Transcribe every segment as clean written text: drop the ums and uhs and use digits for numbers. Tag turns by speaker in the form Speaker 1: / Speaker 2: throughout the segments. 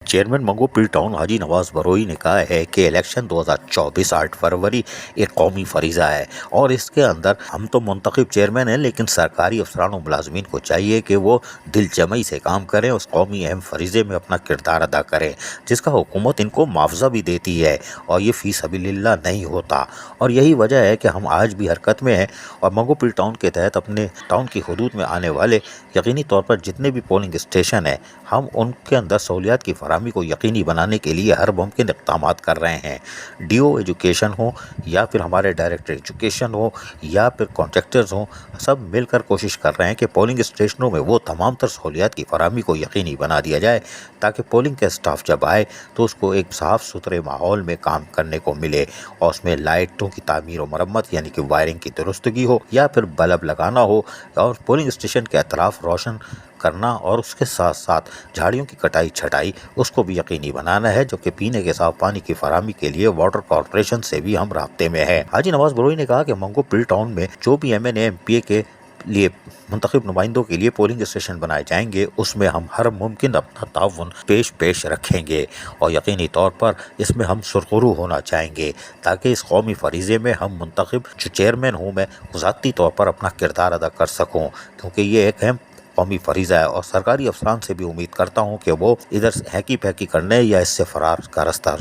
Speaker 1: Chairman मंगो पीर town हाजी नवाज बरोई ने कहा है कि इलेक्शन 2024 8 फरवरी एक कौमी फरीज़ा है और इसके अंदर हम तो मुंतखब चेयरमैन हैं, लेकिन सरकारी अफसरान और मुलाजमीन को चाहिए कि वो दिल जमई से काम करें, उस कौमी अहम फरीज़े में अपना किरदार अदा करें जिसका हुकूमत इनको मुआवजा भी देती है और ये फ़ी सबीलिल्लाह नहीं होता। और यही वजह है कि हम आज भी हरकत में हैं और मंगो पीर टाउन के तहत अपने टाउन की हदूद में आने वाले यकीनी तौर पर जितने भी पोलिंग स्टेशन हैं हम उनके अंदर सहूलियात की फराहमी को यकीनी बनाने के लिए हर मुमकिन इक़दाम कर रहे हैं। डीओ एजुकेशन हो या फिर हमारे डायरेक्टर एजुकेशन हो या फिर कॉन्ट्रैक्टर्स हों, सब मिलकर कोशिश कर रहे हैं कि पोलिंग स्टेशनों में वो तमाम तर सहूलियात की फराहमी को यकीनी बना दिया जाए ताकि पोलिंग का स्टाफ जब आए तो उसको एक साफ़ सुथरे माहौल में काम करने को मिले और उसमें लाइटों की तामीर और मरम्मत यानी कि वायरिंग की दुरुस्तगी हो या फिर बल्ब लगाना हो और पोलिंग स्टेशन के अतराफ़ रोशन करना और उसके साथ साथ झाड़ियों की कटाई छटाई उसको भी यकीनी बनाना है, जो कि पीने के साफ पानी की फराहमी के लिए वाटर कॉरपोरेशन से भी हम राब्ते में हैं। हाजी नवाज बरोई ने कहा कि मंगो पीर टाउन में जो भी MNA MPA के लिए मुंतखब नुमाइंदों के लिए पोलिंग स्टेशन बनाए जाएंगे उसमें हम हर मुमकिन अपना ताउन पेश रखेंगे और यकीनी तौर पर इसमें हम सुरखरू होना चाहेंगे ताकि इस कौमी फरीज़े में हम मुंतखब जो चेयरमैन हूँ मैं ज़ाती तौर पर अपना किरदार अदा कर सकूँ, क्योंकि ये एक अहम कौमी फरीज़ा है और सरकारी अफसरान से भी उम्मीद करता हूँ कि वो इधर से हैकी पैकी करने या इससे फरार का रास्ता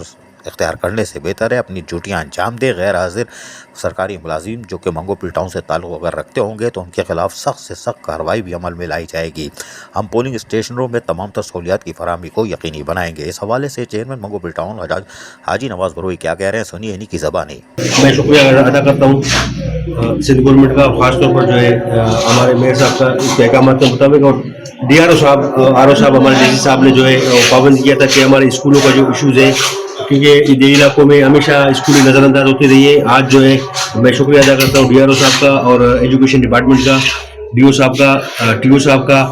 Speaker 1: इख्तियार करने से बेहतर है अपनी ड्यूटियाँ अंजाम दे। गैर हाजिर सरकारी मुलाजिम जो कि मंगो पीर टाउन से ताल्लुक़ अगर रखते होंगे तो उनके खिलाफ सख्त से सख्त कार्रवाई भी अमल में लाई जाएगी। हम पोलिंग स्टेशनों में तमाम तर सहूलियात की फराहमी को यकीनी बनाएंगे। इस हवाले से चेयरमैन मंगो पीर टाउन हाजी नवाज बरोई क्या कह रहे हैं, सुनिए इन्हीं की ज़बानी।
Speaker 2: मैं शुक्रिया अदा करता हूँ सिंध गवर्नमेंट का, ख़ासतौर पर जो है हमारे मेयर साहब का इसके अहकाम के मुताबिक और DRO साहब RO साहब हमारे DC साहब ने जो है पाबंद किया था कि हमारे स्कूलों का जो इशूज़ है, क्योंकि दिल्ली इलाकों में हमेशा स्कूलें नज़रअंदाज होती रही है। आज जो है मैं शुक्रिया अदा करता हूँ DRO साहब का और एजुकेशन डिपार्टमेंट का, DO साहब का, TO साहब का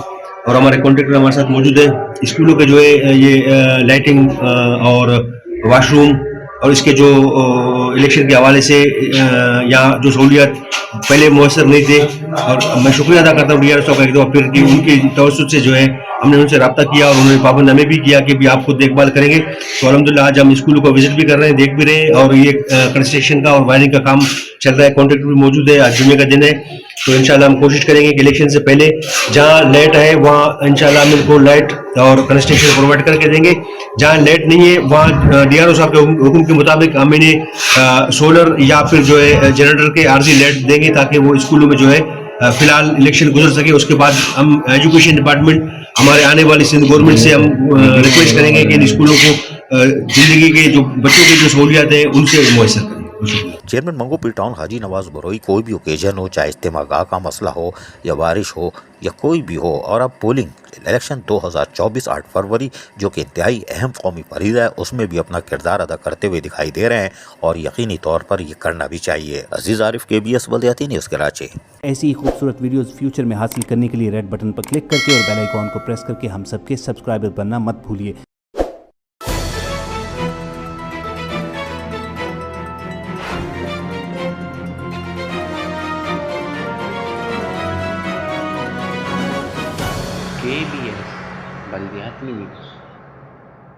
Speaker 2: और हमारे कॉन्ट्रैक्टर हमारे साथ मौजूद है। स्कूलों के जो है ये लाइटिंग और वाशरूम और इसके जो इलेक्शन के हवाले से यहाँ जो सहूलियत पहले मुयसर नहीं थे, और मैं शुक्रिया अदा करता हूँ DRO साहब का एक दफ़ा फिर कि उनकी तवज्जुह से जो है हमने उनसे रब्ता किया और उन्होंने पाबंद हमें भी किया कि भी आप खुद देखभाल करेंगे। तो अल्हम्दुलिल्लाह आज हम स्कूलों को विजिट भी कर रहे हैं, देख भी रहे हैं और ये कंस्ट्रक्शन का और वायरिंग का काम चल रहा है। कॉन्ट्रैक्टर भी मौजूद है, आज जुम्मे का दिन है तो इंशाल्लाह हम कोशिश करेंगे कि इलेक्शन से पहले जहाँ लाइट है वहाँ इंशाल्लाह हम इनको लाइट और कंस्ट्रक्शन प्रोवाइड करके देंगे। जहाँ लाइट नहीं है वहाँ DRO साहब के हुक्म के मुताबिक हम इन्हें सोलर या फिर जो है जनरेटर के आर्जी लाइट देंगे ताकि वो स्कूलों में जो है फिलहाल इलेक्शन गुजर सके। उसके बाद हम एजुकेशन डिपार्टमेंट हमारे आने वाली सिंध गवर्नमेंट से हम रिक्वेस्ट करेंगे कि इन स्कूलों को ज़िंदगी के जो बच्चों की जो सहूलियात है उनसे मुयसर करें।
Speaker 1: चेयरमैन मंगो पीर टाउन हाजी नवाज बरोई कोई भी ओकेजन हो, चाहे इज्तिमा का मसला हो या बारिश हो या कोई भी हो, और अब पोलिंग इलेक्शन 2024 8 फरवरी जो कि इंतहाई अहम कौमी फरीज़ा है उसमें भी अपना किरदार अदा करते हुए दिखाई दे रहे हैं और यकीनी तौर पर ये करना भी चाहिए। अजीज़ आरिफ, KBS बल्दियाती न्यूज़ कराची।
Speaker 3: ऐसी ही खूबसूरत वीडियोस फ्यूचर में हासिल करने के लिए रेड बटन पर क्लिक करके और बेल आइकॉन को प्रेस करके हम सबके सब्सक्राइबर बनना मत भूलिए।
Speaker 4: KBS बल्दियाती न्यूज़।